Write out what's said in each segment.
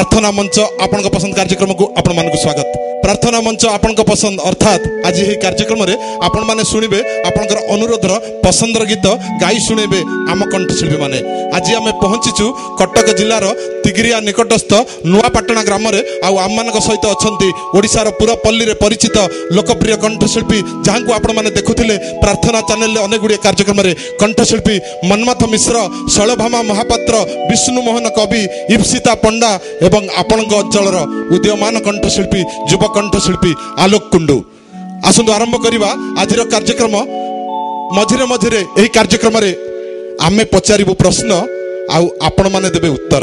प्रार्थना मंच आपण पसंद कार्यक्रम को आपण मान स्वागत। प्रार्थना मंच आपण पसंद अर्थात आज यही कार्यक्रम रे आपण माने सुनिबे आपनकर अनुरोधर पसंदर गीत गाई सुनेबे आम कंठशिल्पी माने। आज आम पहुंचीचु कटक जिलार तिगिरिया निकटस्थ नुआपाटना ग्राम रे आउ आम मानक सहित अछंती ओडिसार पूरा पल्ली रे परिचित लोकप्रिय कंठशिल्पी जहां को आपण माने देखुथिले प्रार्थना चैनल रे अनेक गुडी कार्यक्रम रे कंठशिल्पी मनमथ मिश्र, शैलभामा महापात्र, विष्णु मोहन कवि, इप्सिता पंडा एवं आपणक अंचलर उदीयमान कंठशिल्पी युवा कंठशिल्पी आलोक कुंडू। आसंतु आरंभ करिबा आजिर कार्यक्रम। मझिरे मझिरे एही कार्यक्रम रे आमे पचारिबु प्रश्न आउ आपण माने देबे उत्तर।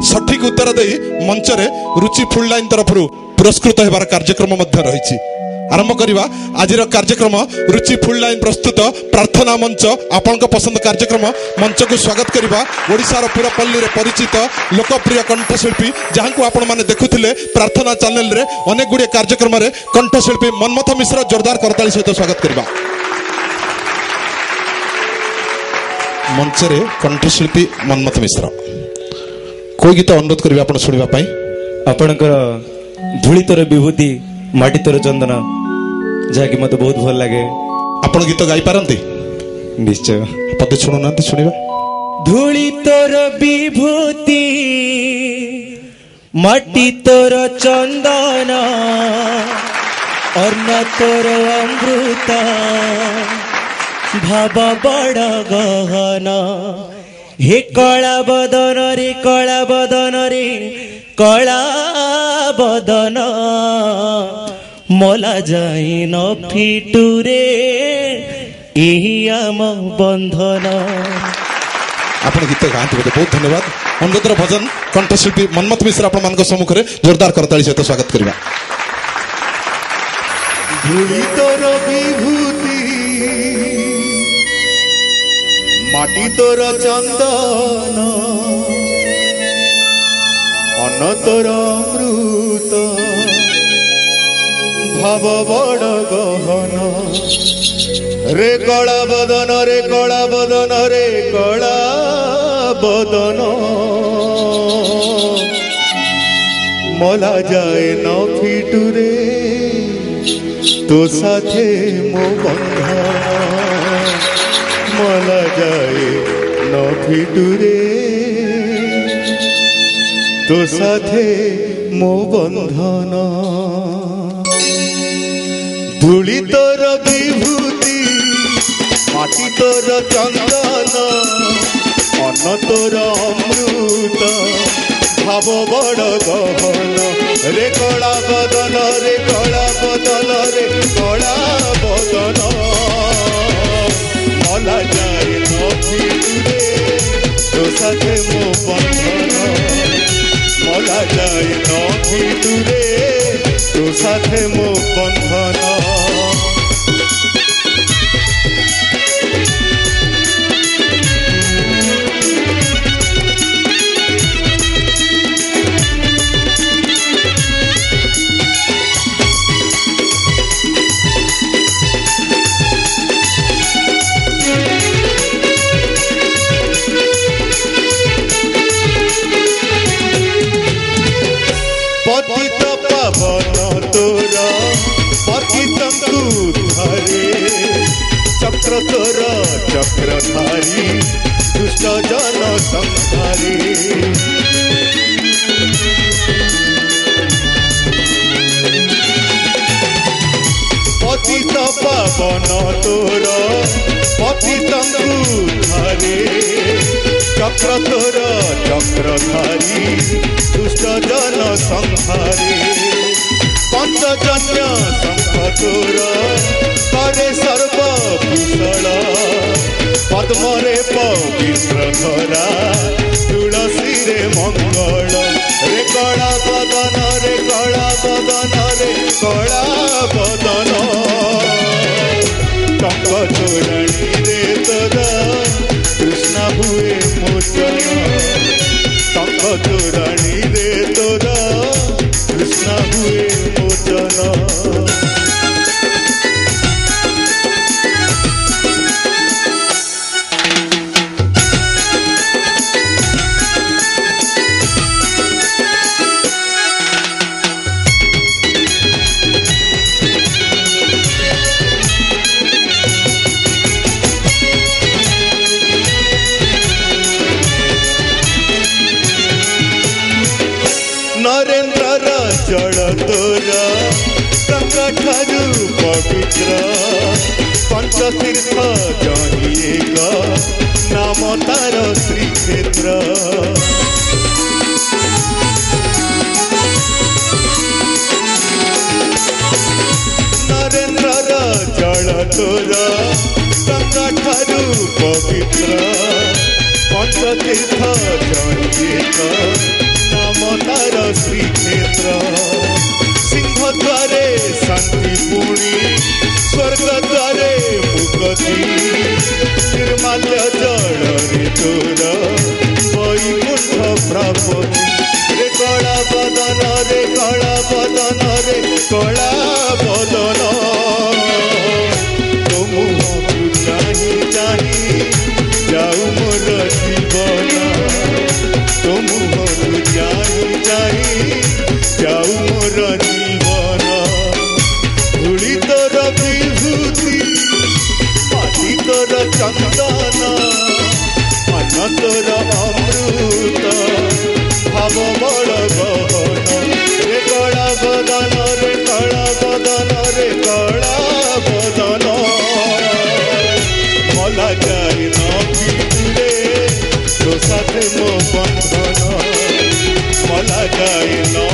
सठिक उत्तर देई मंच रे रुचि फुल लाइन तरफरु पुरस्कृत हेबार कार्यक्रम मध्य रहिछि। आरंभ करिबा आजिर कार्यक्रम। रुचि फुल लाइन प्रस्तुत प्रार्थना मंच आपण पसंद कार्यक्रम मंच को स्वागत करिबा ओडिसार पूरा पल्ली रे परिचित लोकप्रिय कंठशिल्पी जहां को आपण माने देखुथिले प्रार्थना चैनल रे अनेक गुडी कार्यक्रम रे कंठशिल्पी मनमथ मिश्र जोरदार करताली सहित स्वागत करिबा। मंच रे कंठशिल्पी मनमथ मिश्र कोई गीत अनुरोध करिबा आपण सुनिबा पई। आपणकर धूलितर विभूति माटितर चंदन जहाँकि मत बहुत भल लगे। आपण गीत गाई पारंती? निश्चय पदे सुनु नांती सुनिबा। धूलितर विभूति माटितर चंदन अर्ण तोर अमृत भाव बड़ गहन हे कला बदन रे कला बदन रे कला बदन मला जाई न फिटुरे एही आम बंधन। आपण गीत गांती बोले बहुत धन्यवाद। अनुरोधर भजन कंठशिल्पी मनमथ मिश्र आपण मान सम्मुख रे जोरदार करताली सहित स्वागत करिबा। धूलितर विभूति माटी तोर चंदन अनतर अमृत भाव बड़ गहन रे कला बदन रे कला बदन रे कला बदन मला जाए न फिटुरे तो साथे मो बंधन मला जाए न फिटुरे तो साथे मो बंधन। धूली तोर विभूति माटी तोर चंदन अन्न तोर अमृत भाव बड़ गहन रे कला बदन रे कला बदन रे कला बदन मला जाए न फिटुरे तो साथे मो बंधन मला जाए न फिटुरे तो साथे मो बंधन। पतित पावन तोर पतितंकु धरे चक्र तोर चक्रधारी दुष्ट जन संहारी। पतित पावन तोर पतितंकु धरे चक्र तोर चक्रधारी दुष्ट जन संहारी। पंचजन्य शंख तोर करे सर्वभूषण पद्मरे पवित्र धरा तुलसी रे मंगल रे कला बदन रे कला बदन रे कला बदन टंक चोरणी रे तोरा कृष्ण हुए मोचन टंक चोरणी रे तोरा कृष्ण हुए मोचन। नरेन्द्र जल तोरा गंगा ठारू पवित्र पंचतीर्थ जनिएक नाम तार श्रीक्षेत्र नरेन्द्र जल तोरा गंगा ठारू पवित्र पंचतीर्थ जनिएक नाम तार श्रीक्षेत्र सिंह द्वारे शांति पुणी स्वर्ग द्वारे मुक्ति निर्माल्य जल रे तोर वैकुंठ प्राप्ति रे कला बदन रे कला बदन रे कला बदन तो मुहु चाही चाही जाऊ मोर जीवन तो मुहु चाही चाही जाऊ मोर जीवन धूली तोर विभूति माटी तोर चंदन मन तोर अमृत भाव बड़ गहन रे कला बदन रे कला बदन रे कला बदन मला जाई न पितुरे तो साथे मो बंधन मला जाई न